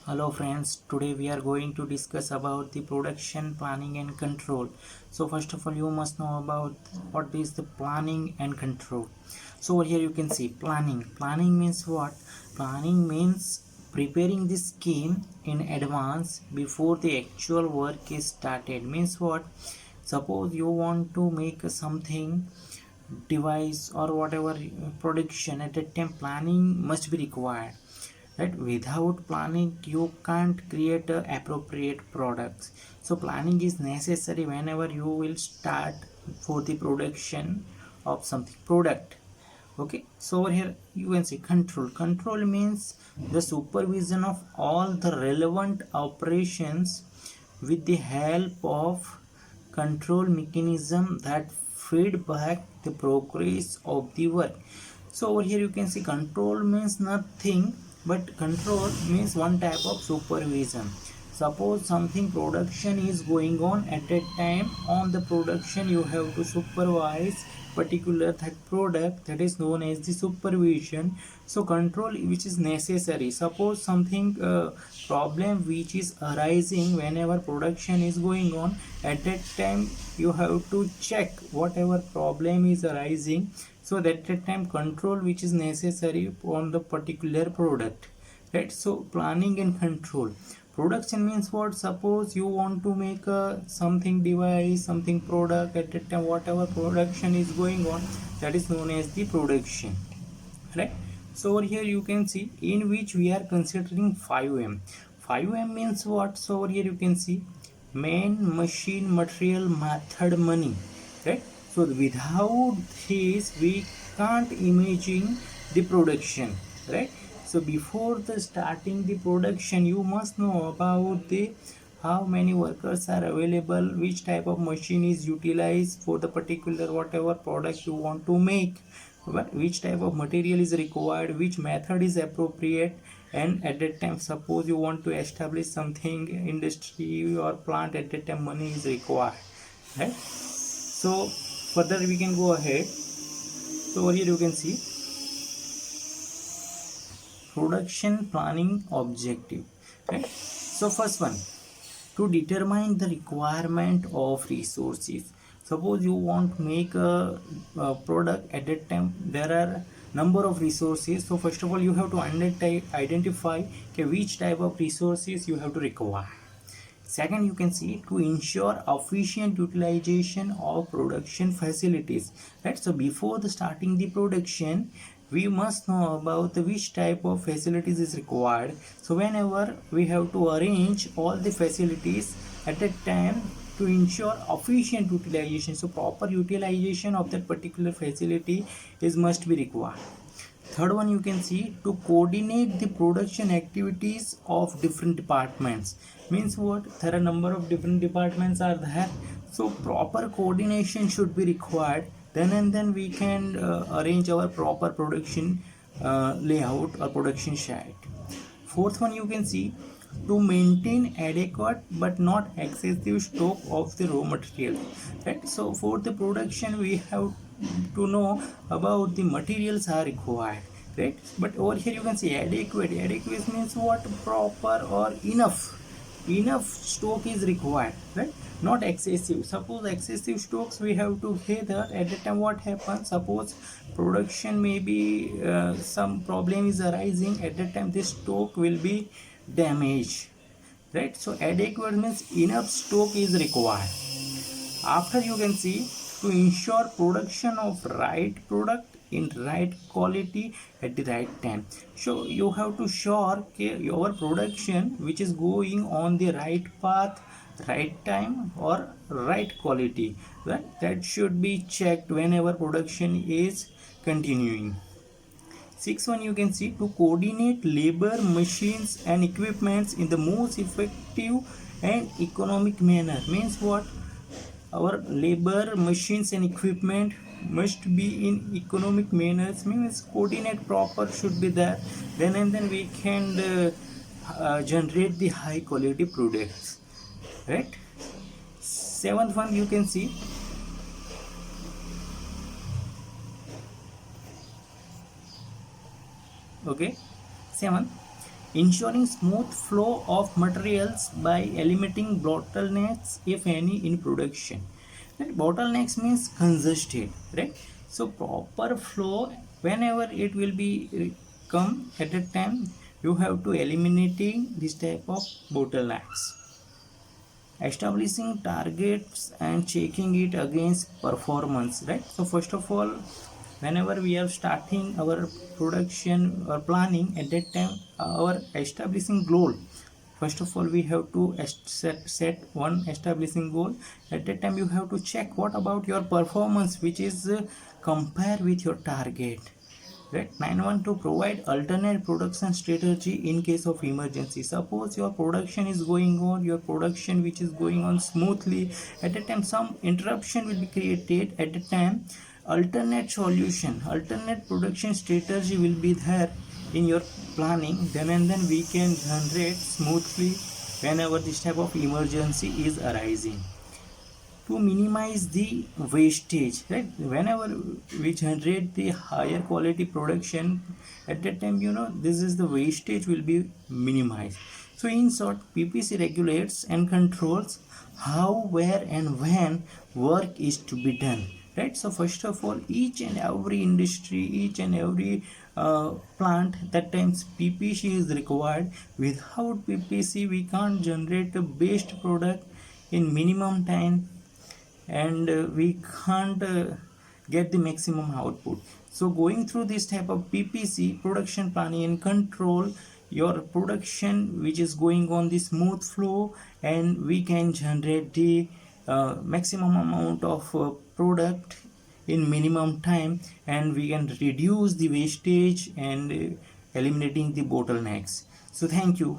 Hello friends, today we are going to discuss about the production planning and control. So first of all you must know about what is the planning and control. So over here you can see planning. Planning means what? Planning means preparing the scheme in advance before the actual work is started. Means what? Suppose you want to make something device or whatever production, at that time planning must be required, right? Without planning you can't create appropriate products. So planning is necessary whenever you will start for the production of something product. Okay, so over here you can see control means the supervision of all the relevant operations with the help of control mechanism that feedback the progress of the work. So over here you can see control means nothing but control means one type of supervision. Suppose something production is going on, at that time on the production you have to supervise particular that product, that is known as the supervision. So control which is necessary. Suppose something problem which is arising whenever production is going on, at that time you have to check whatever problem is arising, so that time control which is necessary on the particular product, right? So planning and control. Production means what? Suppose you want to make a something device, something product, at that time whatever production is going on, that is known as the production, right? So over here you can see in which we are considering 5M. 5M means what? So over here you can see man, machine, material, method, money, right? So without this we can't imagine the production, right? So before the starting the production you must know about the how many workers are available, which type of machine is utilized for the particular whatever product you want to make, but which type of material is required, which method is appropriate. And at that time suppose you want to establish something industry or plant, at that time money is required, right? So further we can go ahead. So over here you can see production planning objective, right? So first one, to determine the requirement of resources. Suppose you want to make a product, at that time there are number of resources. So first of all you have to identify okay, which type of resources you have to require. Second, you can see to ensure efficient utilization of production facilities, right? So before the starting the production we must know about the which type of facilities is required. So whenever we have to arrange all the facilities at that time to ensure efficient utilization, so proper utilization of that particular facility is must be required. Third one, you can see to coordinate the production activities of different departments. Means what? There are number of different departments are there, so proper coordination should be required. Then and then we can arrange our proper production layout or production site. Fourth one, you can see to maintain adequate but not excessive stock of the raw material, right? So for the production we have to know about the materials are required, right? But over here you can see adequate means what? Proper or enough stock is required, right? Not excessive. Suppose excessive stocks we have to gather, at the time what happens? Suppose production maybe some problem is arising, at that time this stock will be damaged, right? So adequate means enough stock is required. After you can see to ensure production of right product in right quality at the right time. So you have to sure your production which is going on the right path, right time or right quality, right? That should be checked whenever production is continuing. Sixth one, you can see to coordinate labor, machines and equipments in the most effective and economic manner. Means what? Our labor, machines and equipment must be in economic manners, means coordinate proper should be there. Then and then we can generate the high quality products, right? Seventh one, you can see okay. Seventh, ensuring smooth flow of materials by eliminating bottlenecks if any in production. Right? Bottlenecks means congested, right? So proper flow whenever it will be come at a time, you have to eliminating this type of bottlenecks. Establishing targets and checking it against performance, right? So first of all, whenever we are starting our production or planning, at that time our establishing goal, first of all we have to set one establishing goal. At that time you have to check what about your performance, which is compare with your target, right? 912 provide alternate production strategy in case of emergency. Suppose your production is going on, your production which is going on smoothly, at a time some interruption will be created. At a time alternate solution, alternate production strategy will be there in your planning, then and then we can generate smoothly whenever this type of emergency is arising. To minimize the wastage, right? Whenever we generate the higher quality production, at that time, this is the wastage will be minimized. So in short, PPC regulates and controls how, where and when work is to be done, right? So first of all, each and every industry, each and every plant, that times PPC is required. Without PPC we can't generate the best product in minimum time, and we can't get the maximum output. So going through this type of PPC, production planning and control, your production which is going on the smooth flow, and we can generate the maximum amount of product in minimum time, and we can reduce the wastage and eliminating the bottlenecks. So thank you.